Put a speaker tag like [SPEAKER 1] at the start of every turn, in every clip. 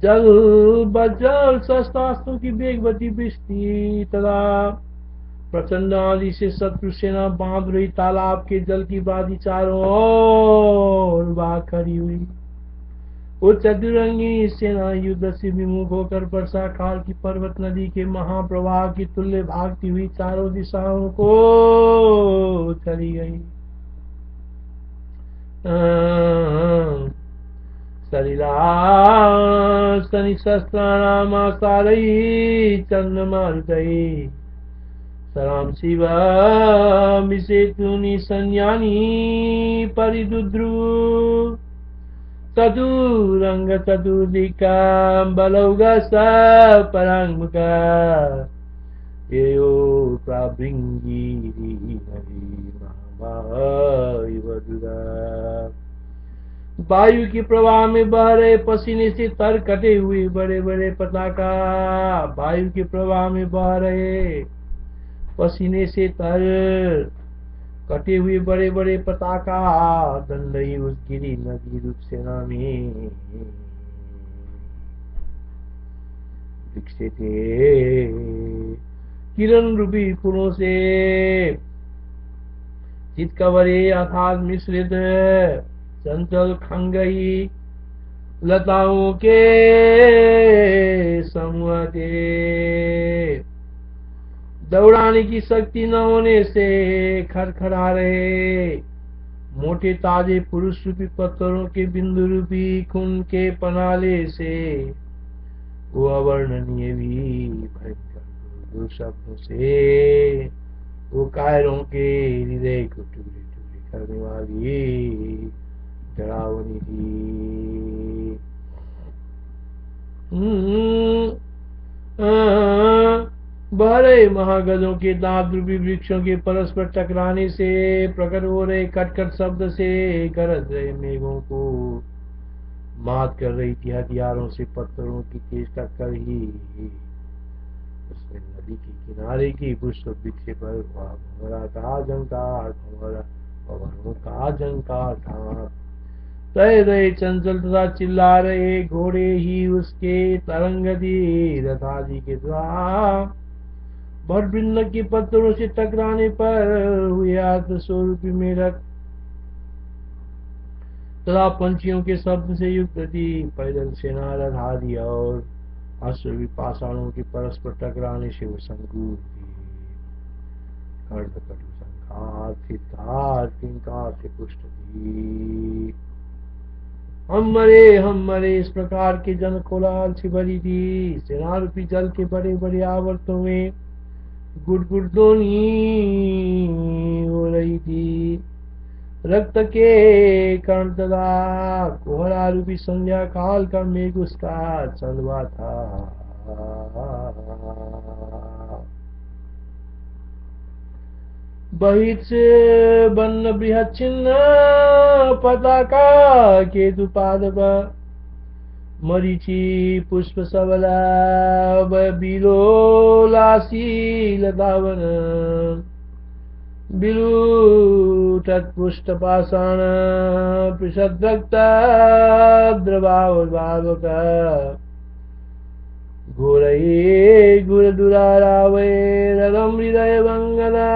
[SPEAKER 1] जल वज्र शस्त्रास्त्रों की वेगवती वृष्टि तथा प्रचंड आंधी से शत्रु सेना बांध रही तालाब के जल की बादी चारों ओर भाग खड़ी हुई। वो चतुरंगी सेना युद्ध से विमुख होकर वर्षा काल की पर्वत नदी के महाप्रवाह की तुल्य भागती हुई चारों दिशाओं को चली गई। सलिला शनि शस्त्राणामासारैः चन्द्रमारुतैः सरां शिवाभिषेतूनि सैन्यानि परिदुद्रु चतुरंग चतुर्दिक्कां बलौघसा पराङ्मुखा येयो प्राभृङ्गिरि महाभावदुरा। वायु के प्रवाह में बह रहे पसीने से तर कटे हुए बड़े बड़े पताका, वायु के प्रवाह में बह रहे पसीने से तर कटे हुए बड़े बड़े पताका दंडई उस गिरी नदी रूप सेना में विकसित थे। किरण रूपी फूलों से चितकबरे अर्थात मिश्रित चंचल खंगई लताओं के समूह थे। दौड़ाने की शक्ति न होने से खड़खड़ा रहे मोटे ताजे पुरुष रूपी पत्थरों के बिंदु रूपी खून के पनाले से वो अवर्णनीय भी भयंकर शब्दों से वो कायरों के हृदय को टुकड़े टुकड़े करने वाली डरावनी थी। बड़े महागजों के दांत रूपी वृक्षों के परस्पर टकराने से प्रकट हो रहे कटकट शब्द से गरज रहे मेघों को मात कर रही थी हथियारों से पत्थरों की तेज टक्कर ही उसमें नदी के किनारे की पुष्प वृक्ष पर भंवरा का झंकार पवनों का झंकार था। तय रहे चंचल तथा चिल्ला रहे घोड़े ही उसके तरंगती रथादि के द्वारा भट वृंद के पत्थरों से टकराने पर हुए आत्मस्वरूपी मेढक तथा पंछियों के शब्द से युक्त थी। पैदल सेना रथ आदि और अश्व पाषाणों के परस्पर टकराने से वो संकुल थी। कर्द कटु संखार सिद्धार किंकार से पुष्ट थी। हम मरे इस प्रकार के जन कोलाहल से भरी थी। सेना रूपी जल के बड़े बड़े आवर्तों में गुड़गुड़ ध्वनि हो रही थी। रक्त के कर्ण तथा कोहरा रूपी संध्या काल का मेघ उसका चलवा था। बहिष बन्न बृहत् छिन्न पताका केतु पादप मरीचि पुष्प सबला बिलोलासी लतावन बिलुटत्पुष्ट पाषाण पृषद्रक्त द्रवावभावक घोरये गुरदुरारावये रदं हृदय भंगना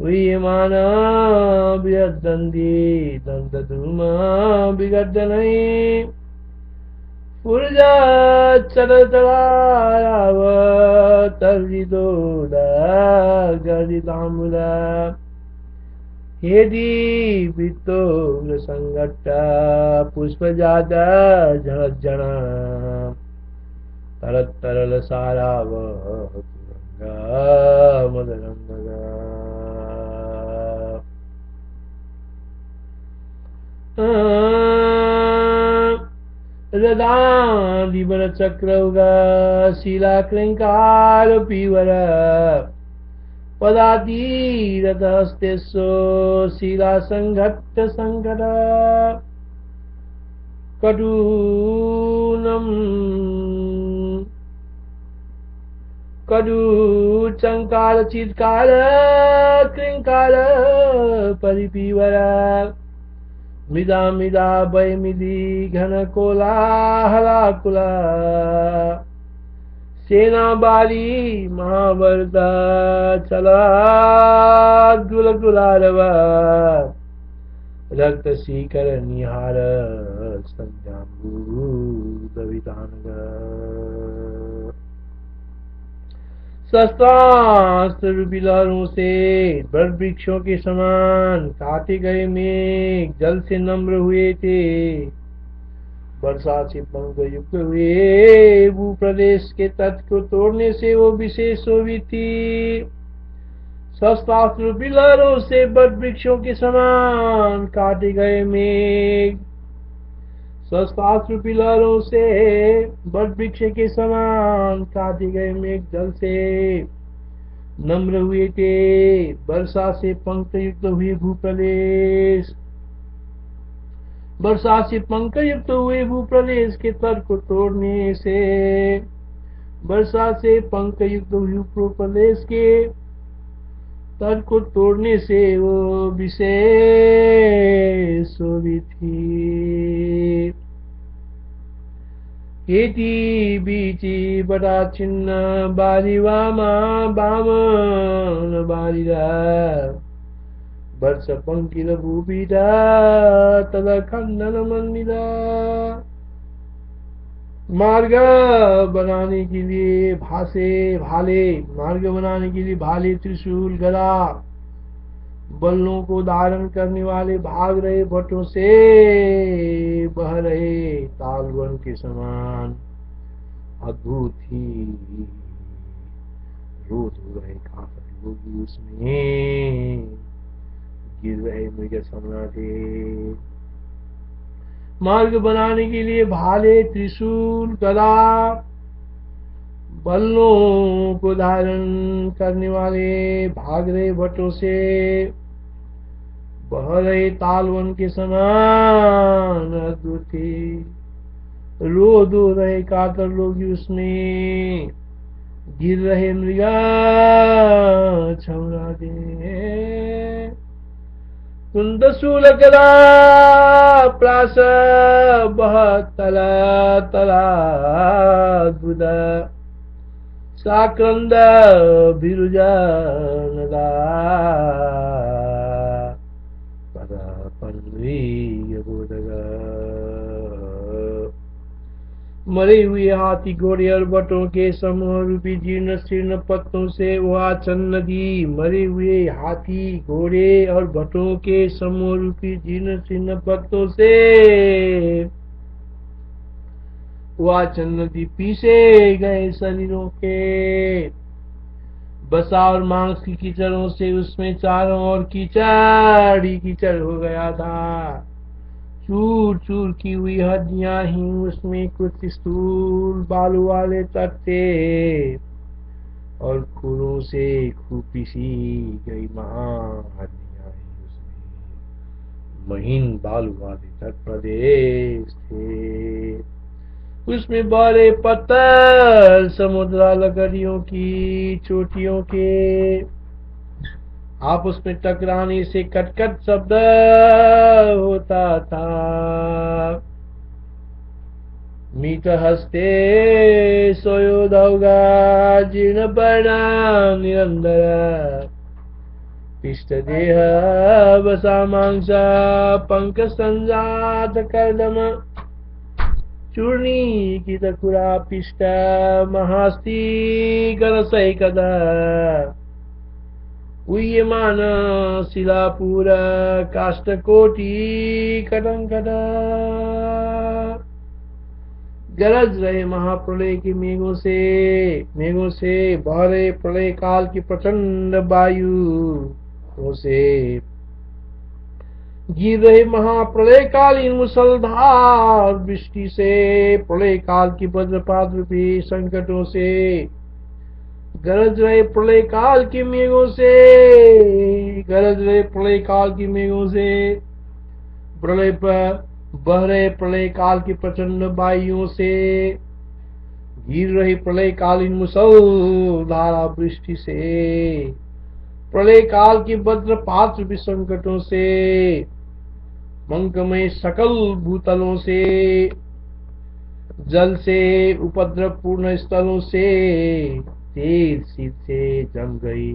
[SPEAKER 1] वीयमान बृहद्दन्ती दन्तधूमा विगर्दनै ऊर्जा चरतराव तर्जितोदा गर्दिताम्बुला हेदी वृत्तोग्र संघट्टा पुष्पजाता जनज्जना तरल साराव तुरंगा मदरंगा रदादिवर चक्रौगा शिला क्लंकार पीवर पदातीरतस्तेसो शिला संघट्ट संकट कटूनम कडू चंकार चित्कार क्रिंकार परिपीवर मृदा मृदा वैमिदी घन कोलाहलाकुला सेना बारी महावरदा चला गुलगुलारवा रक्त सीकर निहार संजाबूदवितानग शस्त्रास्त्र बिलारों से बड़ वृक्षों के समान काटे गए मेघ जल से नम्र हुए थे, वर्षा से पंख युक्त हुए भूप्रदेश के तट को तोड़ने से वो विशेष शोभित थी। शस्त्रास्त्र बिलारों से बड़ वृक्षों के समान काटे गए मेघ, शस्त्रास्त्र पिलरों से बड़ वृक्ष के समान काटे गए मेघ जल से नम्र हुए थे, वर्षा से पंख युक्त हुए भूप्रदेश, वर्षा से पंख युक्त हुए भूप्रदेश के तट को तोड़ने से, वर्षा से पंख युक्त हुए भूप्रदेश के तट को तोड़ने से वो विशेष शोभित थी। हेती बीची बड़ा चिन्ह बारी वामा बामन बारीरा वर्ष पंकिल भूपीडा तदा खंडन मंदिरा। मार्ग बनाने के लिए भाले त्रिशूल गदा बल्लों को धारण करने वाले भाग रहे भट्टों से बह रहे तालवन के समान अद्भुत ही रोध हो रहे काफर लोग उसमें गिर रहे मृग सम्राटे। मार्ग बनाने के लिए भाले त्रिशूल गदा बल्लों को धारण करने वाले भाग रहे भट्टों से बह रहे तालवन के समान अद्भुत रोध हो रहे कातर लोग उसमें गिर रहे मृगा छमराटे। कुंद शूल गदा प्रास बह तला तला बुदा साक्रंद बिरुजा नदा पदा पन्वी बोधगा। मरे हुए हाथी घोड़े और बटों के समूह रूपी जीर्ण शीर्ण पत्तों से वो आच्छन्न नदी, मरे हुए हाथी घोड़े और बटों के समूह रूपी जीर्ण शीर्ण पत्तों से वो आच्छन्न नदी पीसे गए शरीरों के बसा और मांस की कीचड़ों से उसमें चारों ओर कीचड़ ही कीचड़ हो गया था। चूर चूर की हुई हड्डियां ही उसमें कुछ स्थूल बालू वाले तट थे और खुरों से खूपी सी गई महाहड्डियां ही उसमें महीन बालू वाले तट प्रदेश थे। उसमें बड़े पत्थर समुद्र लकड़ियों की चोटियों के आपस में टकराने से कटकट शब्द होता था। मीत हस्ते सोयो दौगा जीर्ण पर्णा निरंतर पिष्ट देह बसा मांसा पंक संजात कर्दम चूर्णी की तकुरा पिष्ट महास्ती गरसै कदा उय्यमान शिलापुर काष्ठकोटि कटंकटा। गरज रहे महाप्रलय के मेघों से बह रहे प्रलय काल की प्रचंड वायु से गिर रहे महाप्रलयकालीन मुसलधार वृष्टि से, प्रलय काल की वज्रपात रूपी संकटों से, गरज रहे प्रलय काल की मेघों से, गरज रहे प्रलय काल की मेघों से, प्रलय पर बह रहे प्रलय काल की प्रचंड वायुओं से, गिर रही प्रलय कालीन मुसलधारा वृष्टि से, प्रलय काल की वज्रपात रूपी संकटों से, पंखमय सकल भूतलों से, जल से, उपद्रव पूर्ण स्थलों से, तेज शीत से जम गई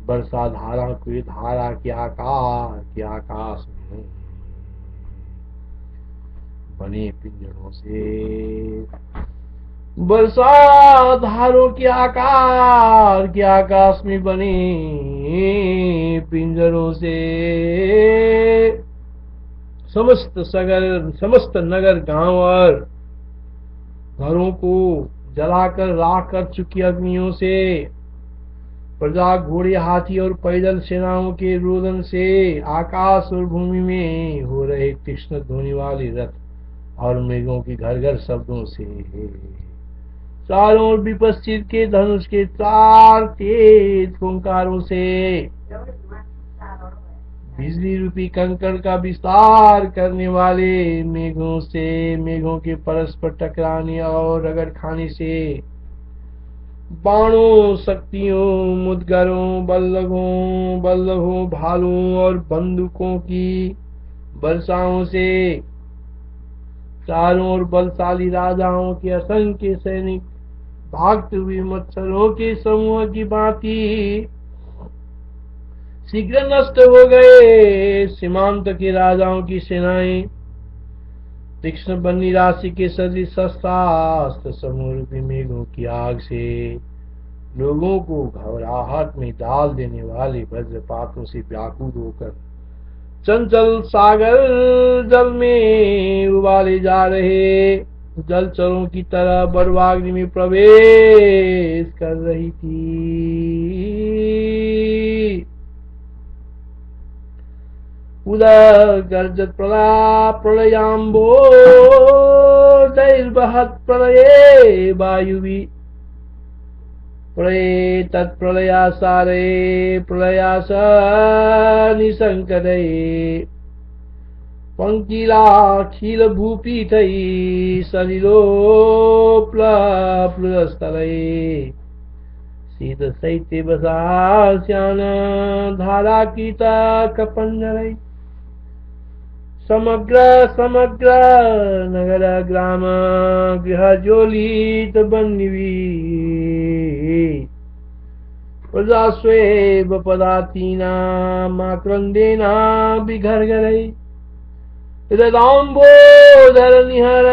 [SPEAKER 1] वर्षा धारा की धारा के आकाश में बने पिंजरों से, वर्षा धारों के आकार के आकाश में बने पिंजरों से समस्त नगर गांव और घरों को जलाकर राख कर चुकी अग्नियों से, प्रजा घोड़े हाथी और पैदल सेनाओं के रोदन से, आकाश और भूमि में हो रहे तीक्ष्ण ध्वनि वाले रथ और मेघों की घर घर शब्दों से, चारों ओर विपश्चित के धनुष के चार तेज फुंकारों से, बिजली रूपी कंकड़ का विस्तार करने वाले मेघों से, मेघों के परस्पर टकराने और रगड़ खाने से, बाणों, शक्तियों, मुदगरों, बल्लभों, भालों और बंदूकों की वर्षाओं से, चारों ओर बलशाली राजाओं के असंख्य सैनिक भागते हुए मच्छरों के समूह की भांति शीघ्र नष्ट हो गए। सीमांत के राजाओं की सेनाएं तीक्ष्ण बन्नी राशि के सदृश शस्त्रास्त्र समूह रूपी मेघों की आग से लोगों को घबराहट में डाल देने वाले वज्रपातों से व्याकुल होकर चंचल सागर जल में उबाले जा रहे जलचरों की तरह बर्वाग्नि में प्रवेश कर रही थी। उदर गर्जत प्रलयाम्बोदैर्वहत् प्रलये वायुवि प्रलये तत्प्रलयासारे प्रलयासनिसंकटये पंकिलाखिल भूपीठै सलिलोप्लप्लुतस्थलये शीतशैत्यवशास्यान धाराकीता कपञ्जरै समग्र नगर ग्राम गृहज्वलित बन्निवि प्रजास्वेव पदातीनामाक्रन्देना विघर्घरै हृदाम्बोधर निहर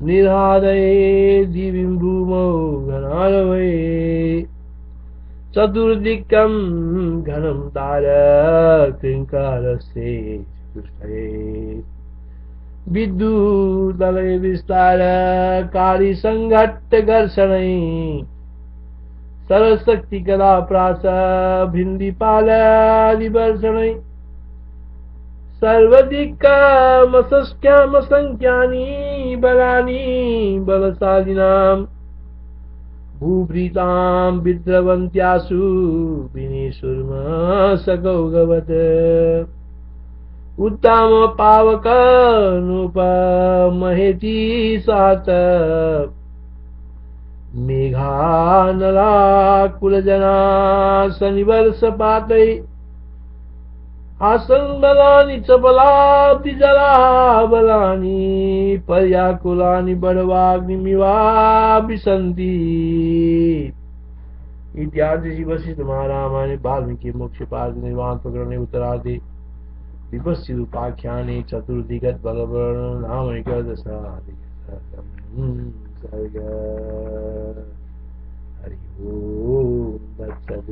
[SPEAKER 1] निर्हादये दिविं भूमौ घनारवै चतुर्दिक्कं घनं तारकङ्कारस्य चतुष्टये विद्युदलय विस्तारकारी संघट्ट घर्षणै सरस्वती कला प्रास भिन्दिपालादिवर्षणै सर्वदिक्कामसंख्यानि बलानि बलशालिनां भूभृतां विद्रवन्त्यासु विनिशुर्मसगौगवत् उत्तम पावकनुपमहेति सात मेघानलाकुलजना शनिवर्षपातै आसन्बलानि च बलाब्धिजलाबलानि पर्याकुलानि बडवाग्निमिवाभिसन्ति। इत्यादि श्री वशिष्ठ महारामायणे वाल्मीकि मोक्ष पाद निर्वाण प्रकरणे उत्तरार्धे विपश्चिदुपाख्याने चतुर्दिगत बलवर्णन नामैकदशाधिकशतम् हरि ओम तत्सत्।